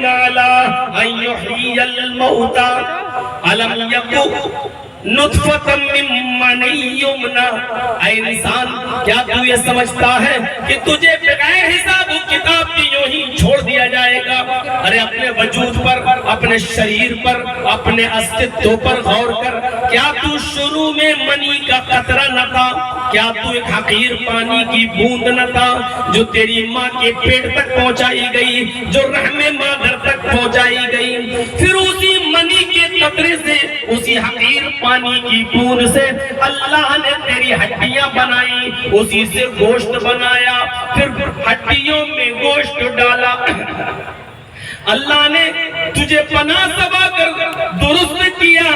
علی ان یحیی الموتى الم یکن نطفة من منی یمنی. اے انسان کیا تو یہ سمجھتا ہے کہ تجھے بغیر حساب و کتاب کی یوں ہی چھوڑ دیا جائے گا؟ ارے اپنے وجود پر، اپنے شریر پر، اپنے استعداد پر غور کر. کیا تو شروع میں منی کا قطرہ نہ تھا؟ کیا تو ایک حقیر پانی کی بوند نہ تھا جو تیری ماں کے پیٹ تک پہنچائی گئی، جو رحم مادر تک پہنچائی گئی؟ پھر اسی منی کے قطرے سے، اسی حقیر پانی کی بوند سے اللہ نے تیری ہڈیاں بنائی، اسی سے گوشت بنایا، پھر ہڈیوں میں گوشت ڈالا. اللہ نے تجھے پناہ سبا کر درست کیا.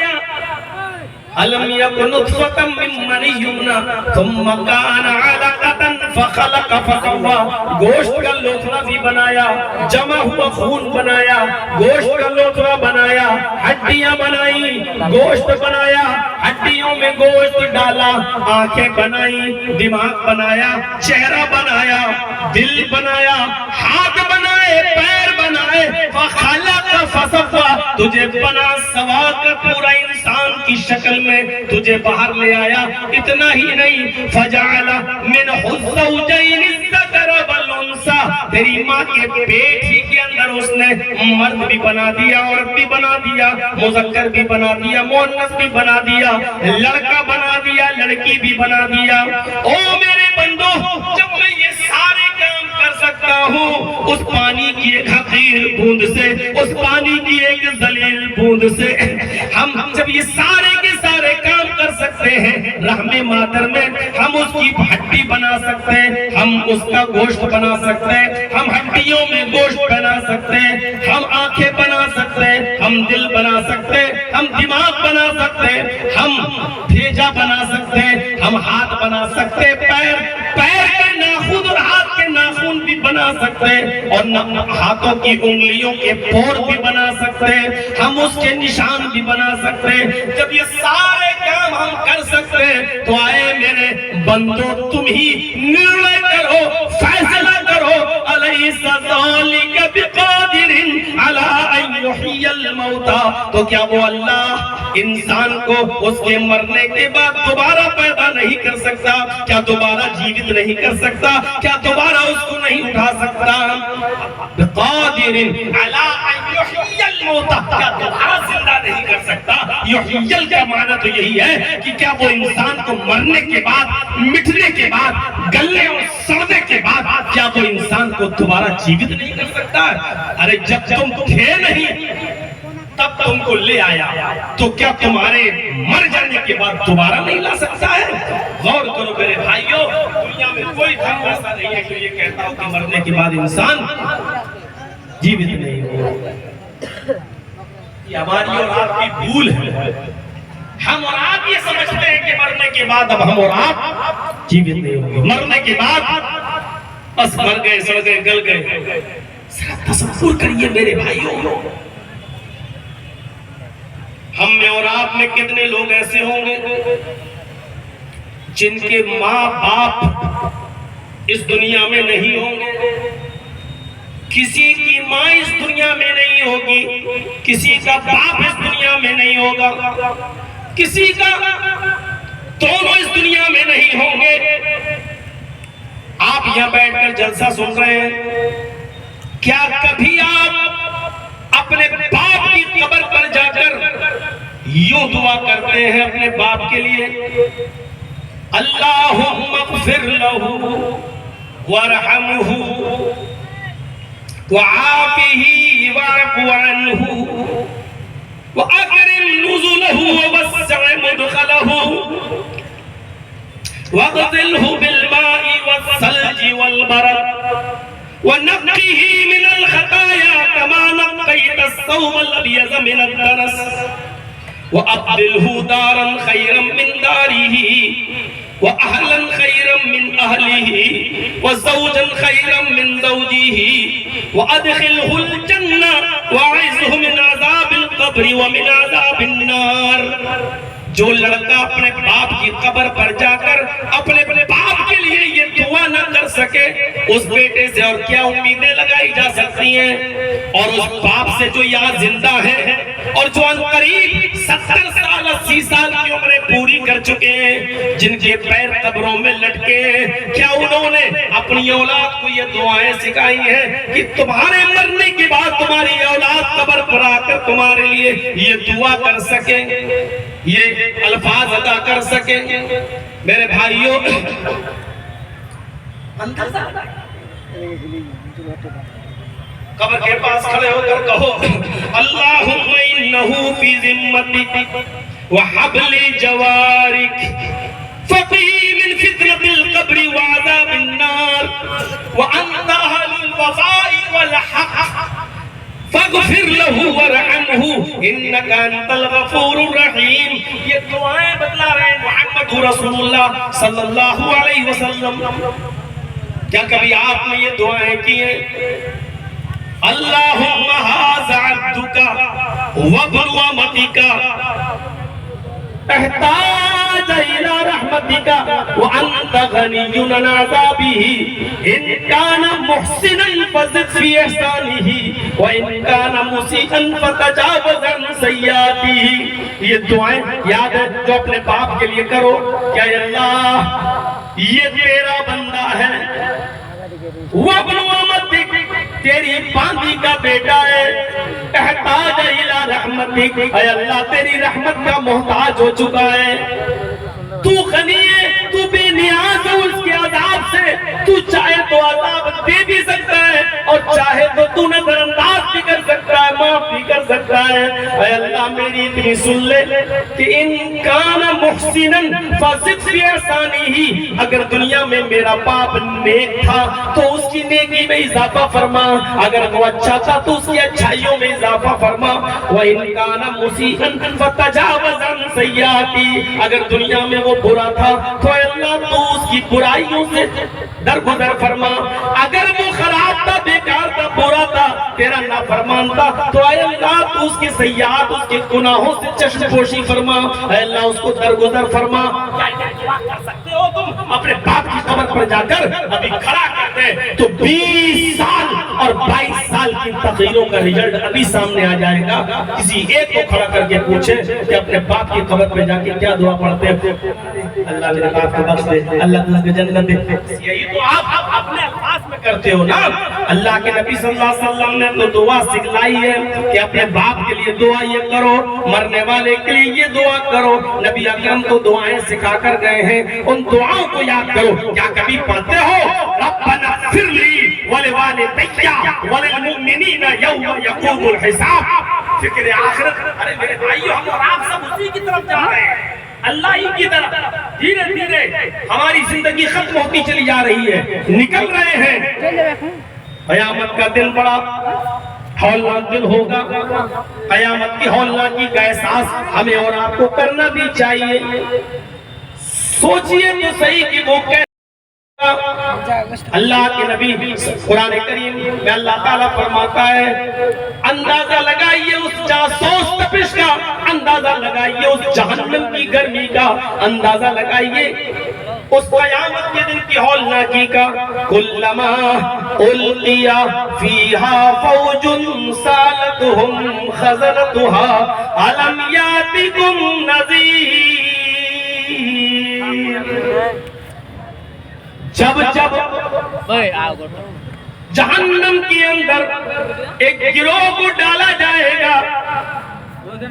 الم یکن نطفة من منی یمنی ثم کان علقۃ فخلق فسوی. گوشت کا لوتھڑا بھی بنایا، جمع ہوا خون بنایا، گوشت کا لوتھڑا بنایا، ہڈیاں بنائی، گوشت بنایا، ہڈیوں میں گوشت ڈالا، آنکھیں بنائی، دماغ بنایا، چہرہ بنایا، دل بنایا، ہاتھ بنائے، پیر بنائے. فخلق فسوی. تجھے بنا سوا کر پورا انسان کی شکل میں تجھے باہر لے آیا. اتنا ہی نہیں، فجعل منہ الزوجین الذکر والانثی. تیری ماں کے پیٹ ہی کے اندر اس نے مرد بھی بنا دیا، عورت بھی بنا دیا، مذکر بھی بنا دیا، مؤنث بھی بنا دیا، لڑکا بنا دیا، لڑکی بھی بنا دیا. او میرے بندو، جب میں یہ سارے کام کر سکتا ہوں اس پانی کی ایک حقیر بوند سے، اس پانی کی ایک ذلیل بوند سے، ہم جب یہ سارے کے سارے کام کر سکتے ہیں رحم مادر میں، ہم اس کی ہڈی بنا سکتے ہیں، ہم اس کا گوشت بنا سکتے ہیں، ہم ہڈیوں میں گوشت بنا سکتے ہیں، ہم آنکھیں بنا سکتے ہیں، ہم دل بنا سکتے ہیں، ہم دماغ بنا سکتے ہیں، ہم بھیجا بنا سکتے ہیں، ہم ہاتھ بنا سکتے ہیں، پیر کے ناخن اور ہاتھ کے ناخن بھی بنا سکتے ہیں، اور ہاتھوں کی انگلیوں کے پور بھی بنا سکتے ہیں، ہم اس کے نشان بھی بنا سکتے ہیں. جب یہ سارے کام ہم کر سکتے ہیں تو آئے میرے بندو تم ہی نرنے کرو، فیصلہ کرو. الیس ذالک بقادر علی ان یحیی الموتى. تو کیا وہ اللہ انسان کو اس کے مرنے کے بعد دوبارہ پیدا نہیں کر سکتا؟ کیا دوبارہ جیوت نہیں کر سکتا؟ کیا دوبارہ اس کو نہیں اٹھا سکتا؟ بقادر علی ان یحیی الموتى. کیا دوبارہ زندہ نہیں کر سکتا؟ یحیی کا معنی تو یہی ہے کہ کیا وہ انسان کو مرنے کے بعد، مٹنے کے بعد، گلنے اور سڑنے کے بعد کیا وہ انسان کو دوبارہ جیوت نہیں کر سکتا؟ ارے جب تم تھے نہیں تب تم کو لے آیا، تو کیا تمہارے مر جانے کے بعد دوبارہ نہیں لا سکتا ہے؟ غور کرو میرے بھائیو، دنیا میں کوئی دھرم ایسا نہیں ہے کہ یہ کہتا ہو کہ مرنے کے بعد انسان جیوت نہیں ہو. یہ ہماری اور آپ کی بھول ہے. ہم اور آپ یہ سمجھتے ہیں کہ مرنے کے بعد اب ہم اور آپ جیوت نہیں ہوں گے. مرنے کے بعد بس مر گئے، سڑ گئے، گل گئے. ذرا تصور کریے میرے بھائیوں، ہم میں اور آپ میں کتنے لوگ ایسے ہوں گے جن کے ماں باپ اس دنیا میں نہیں ہوں گے، کسی کی ماں اس دنیا میں نہیں ہوگی، کسی کا باپ اس دنیا میں نہیں ہوگا، کسی کا دونوں اس دنیا میں نہیں ہوں گے. آپ یہاں بیٹھ کر جلسہ سن رہے ہیں، کیا کبھی آپ اپنے باپ کی قبر پر جا کر یوں دعا کرتے ہیں اپنے باپ کے لیے؟ اللہم اغفر لہ وارحمہ وعافہ واعف عنہ واکرم نزلہ ووسع مدخلہ واغسلہ بالماء والثلج والبرد ونقه من الخطايا كما نقيت الثوب الابيض من الدنس وابدله دارا خيرا من داره واهلا خيرا من اهله وزوجا خيرا من زوجه وادخله الجنه واعذه من عذاب القبر ومن عذاب النار. جو لڑکا اپنے باپ کی قبر پر جا کر اپنے باپ کے لیے یہ دعا نہ کر سکے اس بیٹے سے اور کیا امیدیں لگائی جا سکتی ہیں؟ اور اس باپ سے جو یہاں زندہ ہے اور جو ان قریب 70 سال 80 سال کی عمریں پوری کر چکے ہیں، جن کے پیر قبروں میں لٹکے ہیں، کیا انہوں نے اپنی اولاد کو یہ دعائیں سکھائی ہیں کہ تمہارے مرنے کے بعد تمہاری اولاد قبر پر آ کر تمہارے لیے یہ دعا کر سکیں، یہ الفاظ ادا کر سکیں؟ میرے بھائیوں، قبر کے پاس کھڑے ہو کر کہو اللہم انہو فی ذمتک وحبل جوارک فقی من فتنة القبر وعذاب النار وانت اہل الوفاء والحق فاغفر له ورحمه انك انت الغفور الرحیم۔ یہ دعائیں بتلا رہے ہیں محمد رسول اللہ صلی اللہ علیہ وسلم۔ کیا کبھی آپ نے یہ دعائیں کی ہیں؟ اللہم ھذا عبدک وابن امتک احتاج الى رحمتک وانت غنی عن عذابہ ان کان محسنا فزد فی احسانہ وان کان مسیئا فتجاوز عن سیئاتہ۔ یہ دعائیں یاد ہے جو اپنے باپ کے لیے کرو کہ اے اللہ یہ تیرا بندہ ہے، وابن امتک تیری باندی کا بیٹا ہے، احتاج الى رحمتک اے اللہ تیری رحمت کا محتاج ہو چکا ہے، تو غنی ہے، تو بے نیاز ہے اس کے عذاب سے، تو چاہے تو عذاب دے بھی سکتا ہے اور چاہے تو نظر انداز بھی کر سکتا ہے، معاف بھی کر سکتا ہے۔ اے اللہ میری اتنی سن لے کہ ان کان محسنا فزد فی احسانہ، اگر دنیا میں میرا باپ نیک تھا تو اس کی نیکی میں اضافہ فرما، اگر وہ اچھا تھا تو اس کی اچھائیوں میں اضافہ فرما، وَإِن كَانَ مُسِيئًا فَتَجَاوَزْ عَنْ سَيِّئَاتِهِ، اگر دنیا میں وہ برا تھا تو اے اللہ تو اس کی برائیوں سے درگزر فرما، اگر وہ خراب تھا، بیکار تھا، برا تھا، تیرا نافرمان تھا تو اے اللہ تو اس کی سیئات، اس کے گناہوں سے چشم پوشی فرما، اے اللہ اس کو درگزر فرما۔ کیا یہ دعا کر سکتے ہو تم؟ اپنے باپ کی قبر پر جا کر ابھی کھڑا کرتے تو 20 سال اور 22 سال کی تقریروں کا رزلٹ ابھی سامنے آ جائے گا۔ کسی ایک کو کھڑا کر کے پوچھے کہ اپنے باپ کی قبر پہ جا کے کیا دعا پڑھتے ہیں؟ اللہ میرے باپ کو بخش دے، اللہ تجھے جنت دے۔ یہی تو آپ اپنے الفاظ میں کرتے ہو نا۔ اللہ کے نبی صلی اللہ علیہ وسلم نے تو دعا سکھلائی ہے کہ اپنے باپ کے لیے دعا یہ کرو، مرنے والے کے لیے یہ دعا کرو۔ نبی اکرم تو دعائیں سکھا کر گئے ہیں، ان دعاؤں کو یاد کرو۔ کیا کبھی پڑھتے ہو ربنا اغفر لی ولوالدی وللمؤمنین یوم یقوم الحساب؟ فکر آخرت۔ ارے میرے بھائیو، ہم اور آپ سب اسی کی طرف جا رہے ہیں، اللہ ہی کی طرف۔ دھیرے دھیرے ہماری زندگی ختم ہوتی چلی جا رہی ہے، نکل رہے ہیں۔ قیامت کا دن بڑا ہولناک دن ہوگا، قیامت کی ہولناکی کا احساس ہمیں اور آپ کو کرنا بھی چاہیے۔ سوچئے تو صحیح کہ وہ کیسے اللہ کے نبی قرآن کریم میں اللہ تعالیٰ فرماتا ہے اندازہ لگائیے اس جاسوس تپش کا، اندازہ لگائیے اس جہنم کی گرمی کا، اندازہ لگائیے اس قیامت کے دن کی ہولناکی کا۔ کلما القی فیہا فوج سالتہم خزنتہا الم یاتکم نذیر۔ جب جہنم کے اندر ایک گروہ کو ڈالا جائے گا،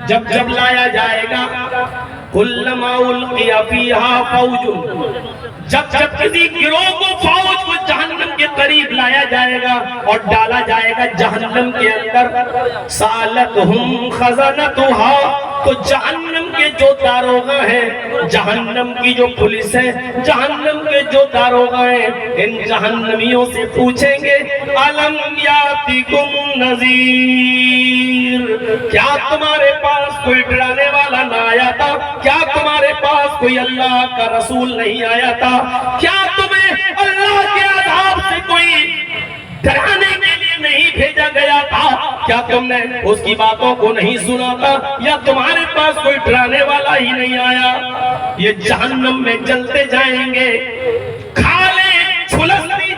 جب لایا جائے گا، کلما القی فیہا فوج، جب کسی گروہ کو، فوج کو جہنم کے قریب لایا جائے گا اور ڈالا جائے گا جہنم کے اندر، سالتہم خزنتہا، تو جہنم کے جو داروغہ ہیں، جہنم کی جو پولیس ہے، جہنم کے جو داروغہ ہیں، ان جہنمیوں سے پوچھیں گے الم یاتکم نذیر، کیا تمہارے پاس کوئی ڈرانے والا نہ آیا تھا؟ کیا تمہارے پاس کوئی اللہ کا رسول نہیں آیا تھا؟ کیا تمہیں اللہ کے عذاب سے کوئی ڈرانے کے لیے نہیں بھیجا گیا تھا؟ کیا تم نے اس کی باتوں کو نہیں سنا تھا؟ یا تمہارے پاس کوئی ڈرانے والا ہی نہیں آیا؟ یہ جہنم میں جلتے جائیں گے، کھالیں جھلستی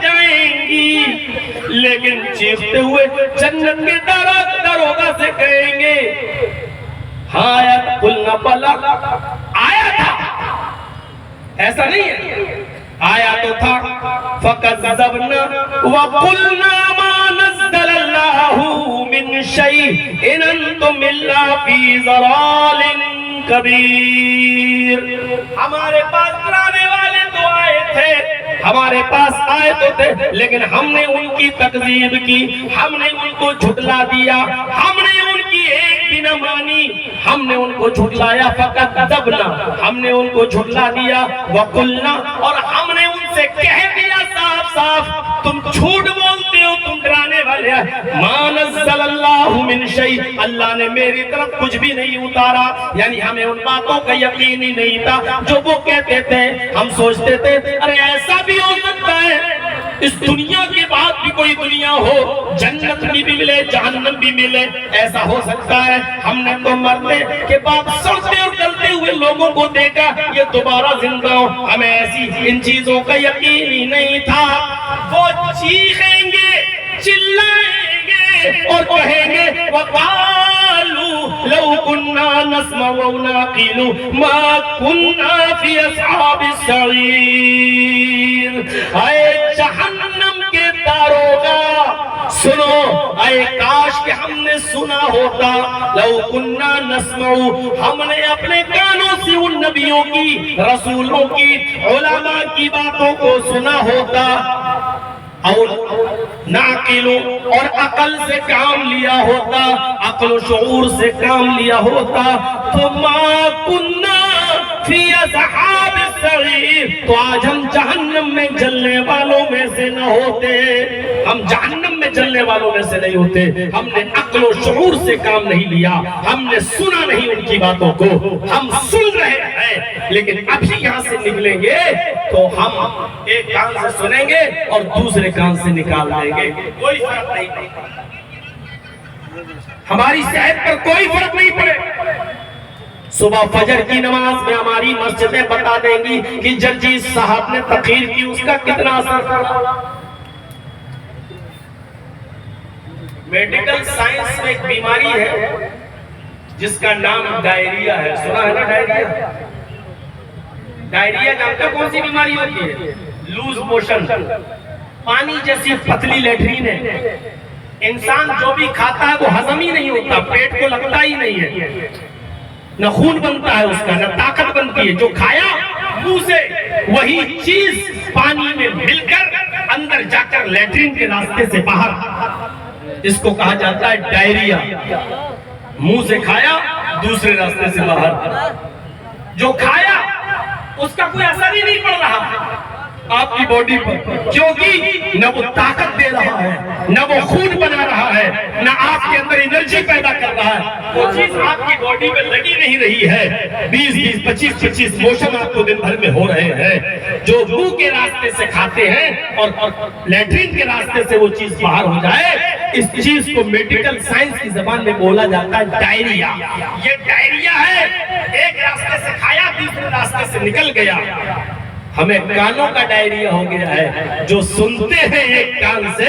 لیکن چیختے ہوئے جنت کے داروغہ سے کہیں گے ہاں آیا قلنا بلا، آیا تھا، ایسا نہیں ہے، آیا تو تھا، فَكَذَّبْنَا وَقُلْنَا مَا نَزَّلَ اللَّهُ مِن شَيْءٍ إِنْ أَنْتُمْ إِلَّا فِي ضَلَالٍ کبیر۔ ہمارے پاس لانے والے تو آئے تھے، ہمارے پاس آئے تو تھے، لیکن ہم نے ان کی تکذیب کی، ہم نے ان کو جھٹلا دیا، ہم نے ان کی ایک بھی نہ مانی، ہم نے ان کو جھٹلایا، فَكَذَّبْنَا، ہم نے ان کو جھٹلا دیا، وَقُلْنَا، اور ہم نے ان سے کہہ دیا صاف صاف تم جھوٹ بولتے ہو، تم ڈرانے والے ہیں، مَا نَزَّلَ اللَّهُ مِن شَيْءٍ، اللہ نے میری طرف کچھ بھی نہیں اتارا، یعنی ہمیں ان باتوں کا یقین ہی نہیں تھا جو وہ کہتے تھے۔ ہم سوچتے تھے ارے ایسا بھی ہو سکتا ہے اس دنیا کے بعد بھی کوئی دنیا ہو، جنت بھی ملے جہنم بھی ملے، ایسا ہو سکتا ہے۔ ہم نے تو مرنے کے بعد سڑتے اور گلتے ہوئے لوگوں کو دیکھا یہ دوبارہ زندہ ہو، ہمیں ایسی ان چیزوں کا یقین ہی نہیں تھا۔ وہ چیخیں گے، چلائیں گے اور کہیں گے وَقَالُوا لَوْ كُنَّا نَسْمَعُ أَوْ نَعْقِلُ مَا كُنَّا فِي أَصْحَابِ السَّعِيرِ۔ اے جہنم کے داروغہ سنو، اے کاش کہ ہم نے سنا ہوتا، لَوْ كُنَّا نَسْمَعُ، ہم نے اپنے کانوں سے ان نبیوں کی، رسولوں کی، علماء کی باتوں کو سنا ہوتا، اور ناقل اور عقل سے کام لیا ہوتا، عقل و شعور سے کام لیا ہوتا، تو ما کننا فی اصحاب السعیر، تو آج ہم جہنم میں جلنے والوں میں سے نہ ہوتے، ہم جہنم میں جلنے والوں میں سے نہیں ہوتے۔ ہم نے عقل و شعور سے کام نہیں لیا، ہم نے سنا نہیں ان کی باتوں کو، ہم سن رہے ہیں لیکن ابھی یہاں سے نکلیں گے تو ہم ایک کان سے سنیں گے اور دوسرے کان سے نکال دیں گے، کوئی فرق نہیں پڑتا، ہماری صحت پر کوئی فرق نہیں پڑے۔ صبح فجر کی نماز میں ہماری مسجدیں بتا دیں گی کہ جرجیس صاحب نے تقریر کی، اس کا کتنا اثر پڑا۔ میڈیکل سائنس میں ایک بیماری ہے جس کا نام ڈائریا ہے، سنا ہے نا ڈائریا؟ ڈائریا جانتا کون سی بیماری ہوتی ہے؟ لوز موشن، پانی جیسی پتلی لیٹرین ہے، انسان جو بھی کھاتا ہے وہ ہضم ہی نہیں ہوتا، پیٹ کو لگتا ہی نہیں ہے، نہ خون بنتا ہے اس کا، نہ طاقت بنتی ہے، جو کھایا منہ سے وہی چیز پانی میں مل کر اندر جا کر لیٹرین کے راستے سے باہر، اس کو کہا جاتا ہے ڈائریا۔ منہ سے کھایا دوسرے راستے سے باہر، جو کھایا اس کا کوئی اثر ہی نہیں پڑ رہا آپ کی باڈی پر، کیونکہ نہ وہ طاقت دے رہا ہے، نہ وہ خون بنا رہا ہے، نہ آپ کے اندر انرجی پیدا کر رہا ہے، وہ چیز آپ کی باڈی میں لگی نہیں رہی ہے۔ 20 25 موشن آپ کو دن بھر میں ہو رہے ہیں، جو منہ کے راستے سے کھاتے ہیں اور لیٹرین کے راستے سے وہ چیز باہر ہو جائے، اس چیز کو میڈیکل سائنس کی زبان میں بولا جاتا ہے ڈائریا۔ یہ ڈائریا ہے، ایک راستے سے کھایا دوسرے راستے سے نکل گیا۔ ہمیں کانوں کا ڈائریا ہو گیا ہے، جو سنتے ہیں ایک کان سے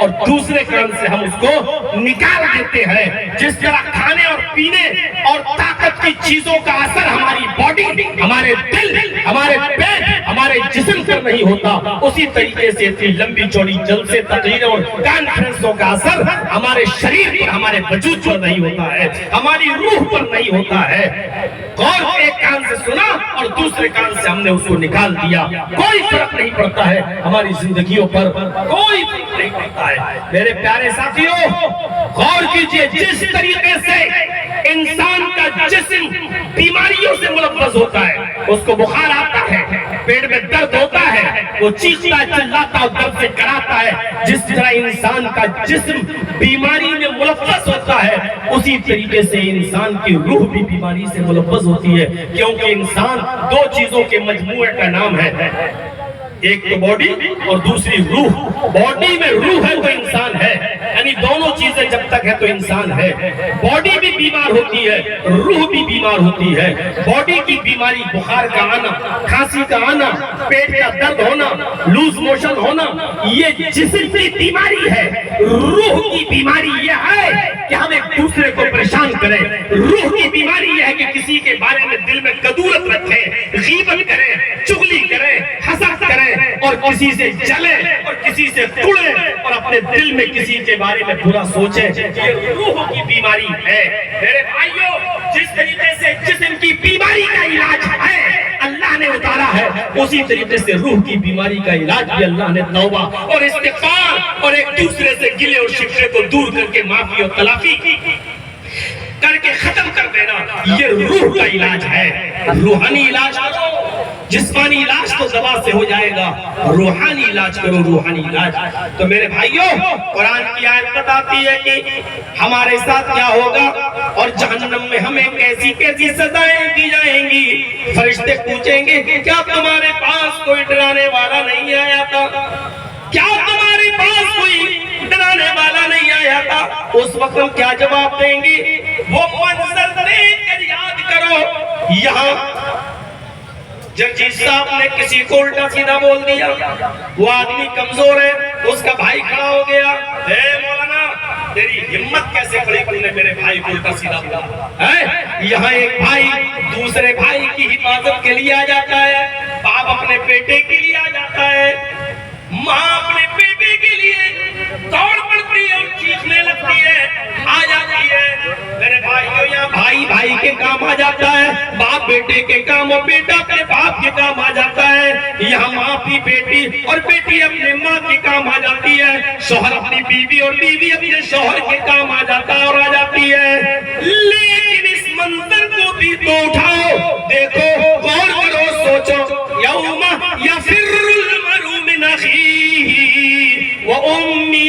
اور دوسرے کان سے ہم اس کو نکال دیتے ہیں۔ جس طرح کھانے اور پینے اور طاقت کی چیزوں کا اثر ہماری باڈی، ہمارے دل، ہمارے پیٹ، ہمارے جسم پر نہیں ہوتا، اسی طریقے سے اتنی لمبی چوڑی جلسے، تقریریں اور کانفرنسوں کا اثر ہمارے شریر پر، ہمارے وجود پر نہیں ہوتا ہے، ہماری روح پر نہیں ہوتا ہے۔ غور ایک کان سے سنا اور دوسرے کان سے ہم نے اس کو نکال دیا، کوئی فرق نہیں پڑتا ہے ہماری زندگیوں پر، کوئی فرق نہیں پڑتا ہے۔ میرے پیارے ساتھیوں، غور کیجئے، جس طریقے سے انسان کا جسم بیماریوں سے ملوث ہوتا ہے، اس کو بخار آتا ہے، پیٹ میں درد ہوتا ہے، وہ چیختا ہے، چلاتا ہے، درد سے کراتا ہے، جس طرح انسان کا جسم بیماری میں ملوث ہوتا ہے، اسی طریقے سے انسان کی روح بھی بیماری سے ملوث ہوتی ہے، کیونکہ انسان دو چیزوں کے مجموعے کا نام ہے، ایک تو باڈی اور دوسری روح۔ باڈی میں روح ہے تو انسان ہے، یعنی دونوں چیزیں جب تک ہے تو انسان ہے. باڈی بھی بیمار ہوتی ہے, روح بھی بیمار ہوتی ہے. باڈی کی بیماری بخار کا آنا, کھانسی کا آنا, پیٹ کا درد ہونا, لوز موشن ہونا, یہ جسم کی بیماری ہے. روح کی بیماری یہ ہے کہ ہم ایک دوسرے کو پریشان کریں. روح کی بیماری یہ ہے کہ کسی کے بارے میں دل میں کدورت رکھیں, غیبت کریں, چغلی کریں, حسد کریں اور کسی سے جلیں اور کسی سے کڑیں اور اپنے دل میں کسی کے بارے میں برا سوچیں. یہ روح کی بیماری ہے. میرے بھائیوں, جس طریقے سے جسم کی بیماری کا علاج ہے اللہ نے اتارا ہے, اسی طریقے سے روح کی بیماری کا علاج بھی اللہ نے توبہ اور استغفار اور ایک دوسرے سے گلے اور شکوے کو دور کر کے معافی اور تلافی کر کے ختم کر دینا, یہ روح کا علاج ہے. روحانی علاج کرو, جسمانی علاج تو دوا سے ہو جائے گا, روحانی علاج کرو, روحانی علاج. تو میرے بھائیوں, قرآن کی آیت بتاتی ہے کہ ہمارے ساتھ کیا ہوگا اور جہنم میں ہمیں کیسی کیسی سزائیں دی جائیں گی. فرشتے پوچھیں گے کیا تمہارے پاس کوئی ڈرانے والا نہیں آیا تھا, کیا تمہارے پاس کوئی ڈرانے والا نہیں آیا تھا. اس وقت ہم کیا جواب دیں گے؟ وہ منظر دیکھ کر یاد کرو, یہاں جرجی صاحب نے کسی کو الٹا سیدھا بول دیا, وہ آدمی کمزور ہے, اس کا بھائی کھڑا ہو گیا, اے مولانا تیری ہمت کیسے کھڑی تم نے میرے بھائی کو الٹا سیدھا بولا ہے. یہاں ایک بھائی دوسرے بھائی کی حفاظت کے لیے آ جاتا ہے, باپ اپنے بیٹے کے لیے آ جاتا ہے, ماں اپنے بیٹے کے لیے دوڑ پڑتی ہے اور چیخنے لگتی ہے, آ جاتی ہے. میرے بھائیوں, یہاں بھائی بھائی کے کام آ جاتا ہے, باپ بیٹے کے کام اور بیٹا اپنے باپ کے کام آ جاتا ہے. یہاں ماں اپنی بیٹی اور بیٹی اپنے ماں کے کام آ جاتی ہے, شوہر اپنی بیوی اور بیوی اپنے شوہر کے کام آ جاتا ہے اور آ جاتی ہے. لیکن اس منظر کو بھی تو اٹھاؤ, دیکھو, غور کرو, سوچو. یوم یفر المرء من اخیہ وامہ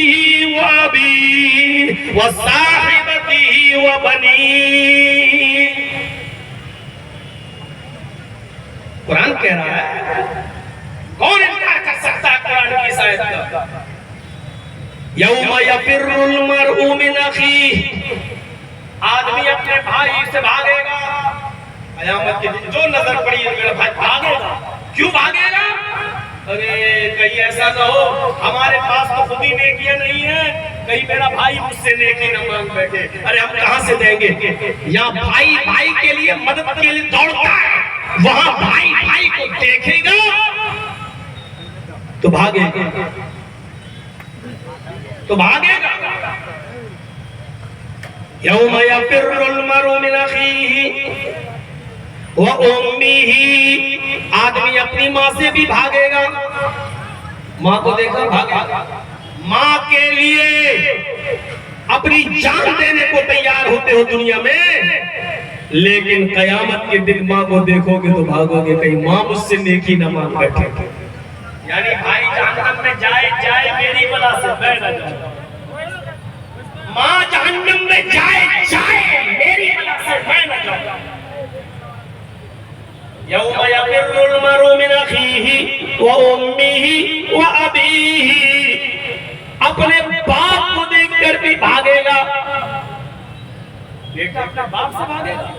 وابیہ وصاحبتہ وبنیہ. قرآن کہہ رہا ہے, کون انکار کر سکتا ہے قرآن کی اس آیت کا؟ یوم یفر المرء من اخیہ, آدمی اپنے بھائی سے بھاگے گا قیامت کے دن. جو نظر پڑی ہے میرا بھائی بھاگے گا. کیوں بھاگے گا؟ ارے کہیں ایسا نہ ہو ہمارے پاس تو خود ہی نیکیاں نہیں ہیں, کہیں میرا بھائی مجھ سے نیکی نہ مانگ بیٹھے. ارے ہم کہاں سے دیں گے؟ یہاں بھائی بھائی کے لیے مدد کے لیے دوڑتا ہے, وہاں بھائی بھائی کو دیکھے گا تو بھاگے گا, تو بھاگے گا. یوم یفر المرء من اخیہ وامہ, آدمی اپنی ماں سے بھی بھاگے گا. ماں کو دیکھا بھاگے گا, ماں کے لیے اپنی جان دینے کو تیار ہوتے ہو دنیا میں, لیکن قیامت کے دن ماں کو دیکھو گے تو بھاگو گے, کہیں ماں مجھ سے نیکی نہ مانگ بیٹھے. یعنی بھائی جہنم میں جائے جائے میری بلا سے میں نہ جاؤں, ماں جہنم میں جائے جائے میری بلا سے میں نہ جاؤں. یوم یفر المرء من اخیہ وامہ وابیہ, اپنے باپ کو دیکھ کر بھی بھاگے گا. بیٹا اپنے باپ سے بھاگے گا.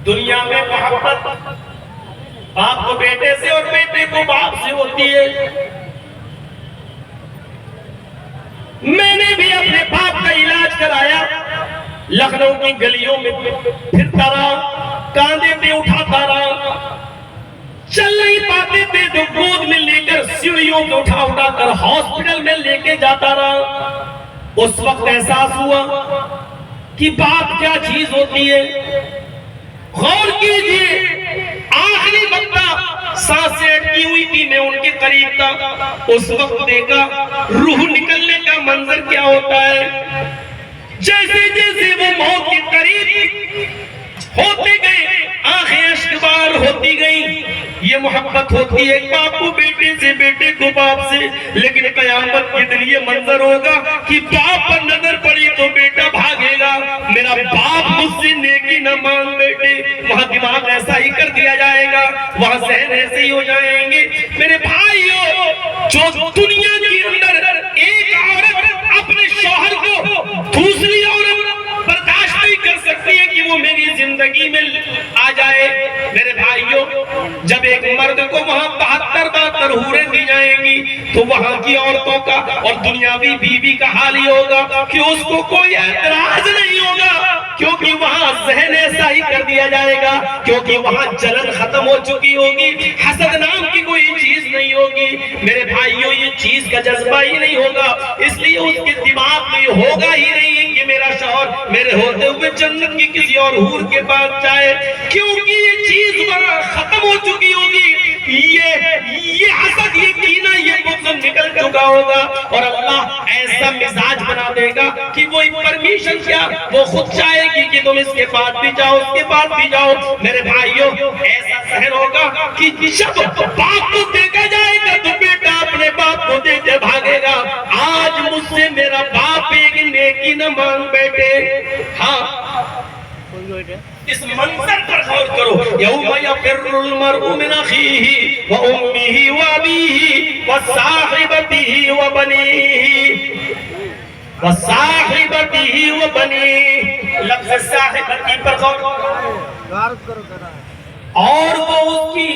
دنیا میں محبت باپ کو بیٹے سے اور بیٹے کو باپ سے ہوتی ہے. میں نے بھی اپنے باپ کا علاج کرایا, لکھنؤ کی گلیوں میں پھرتا رہا, کاندھے پہ اٹھاتا رہا, چل نہیں پاتے تھے تو گود میں لے کر سیڑھیوں پہ اٹھا اٹھا کر ہاسپٹل میں لے کے جاتا رہا. اس وقت احساس ہوا کہ باپ کیا چیز ہوتی ہے. غور کیجئے, آخری وقت سانسیں اٹکی ہوئی تھی, میں ان کے قریب تھا, اس وقت دیکھا روح نکلنے کا منظر کیا ہوتا ہے. جیسے جیسے وہ موت کے قریب ہوتے گئے آنکھیں اشکبار ہوتی گئیں. یہ محبت ہوتی ہے باپ کو بیٹے سے, بیٹے کو باپ سے, لیکن قیامت کے دن یہ منظر ہوگا کہ باپ پر نظر پڑی تو بیٹا بھاگے گا, میرا باپ مجھ سے نیکی نہ مانگ بیٹے. وہاں دماغ ایسا ہی کر دیا جائے گا, وہاں ذہن ایسے ہی ہو جائیں گے. میرے بھائیوں, جو دنیا کے اندر ایک مرد کو وہاں 72 حوریں دی جائیں گی تو وہاں کی عورتوں کا اور دنیاوی بیوی کا حال ہی ہوگا کہ اس کو کوئی اعتراض نہیں ہوگا، کیونکہ وہاں ذہن ایسا ہی کر دیا جائے گا، کیونکہ وہاں جلن ختم ہو چکی ہوگی، حسد نام کی کوئی چیز نہیں ہوگی۔ میرے بھائیوں یہ چیز کا جذبہ ہی نہیں ہوگا، اس لیے اس کے دماغ میں ہوگا ہی نہیں کہ میرا شوہر میرے ہوتے ہوئے جنت کی کسی اور حور کے پاس جائے، کیونکہ یہ چیز وہاں ختم ہو چکی ہوگی۔ یہ حسد، یہ کینہ، یہ بغض نکل چکا ہوگا، اور اللہ ایسا مزاج بنا دے گا کہ وہی پرمیشن کیا وہ خود چاہے گی کہ تم اس کے پاس بھی جاؤ، اس کے پاس بھی جاؤ۔ میرے بھائیوں ایسا ذہن ہوگا کہ جب باپ کو دیکھا جائے گا تو بیٹا اپنے باپ کو دیکھتے بھاگے گا۔ آج مجھ سے میرا باپ ایک نیکی نہ مانگ بیٹھے۔ ہاں اس منظر پر غور کرو، یوم یفر المرء من اخیہ وامہ وابیہ وصاحبتہ وبنیہ، لفظ صاحبتی پر غور کرو، اور وہ اس کی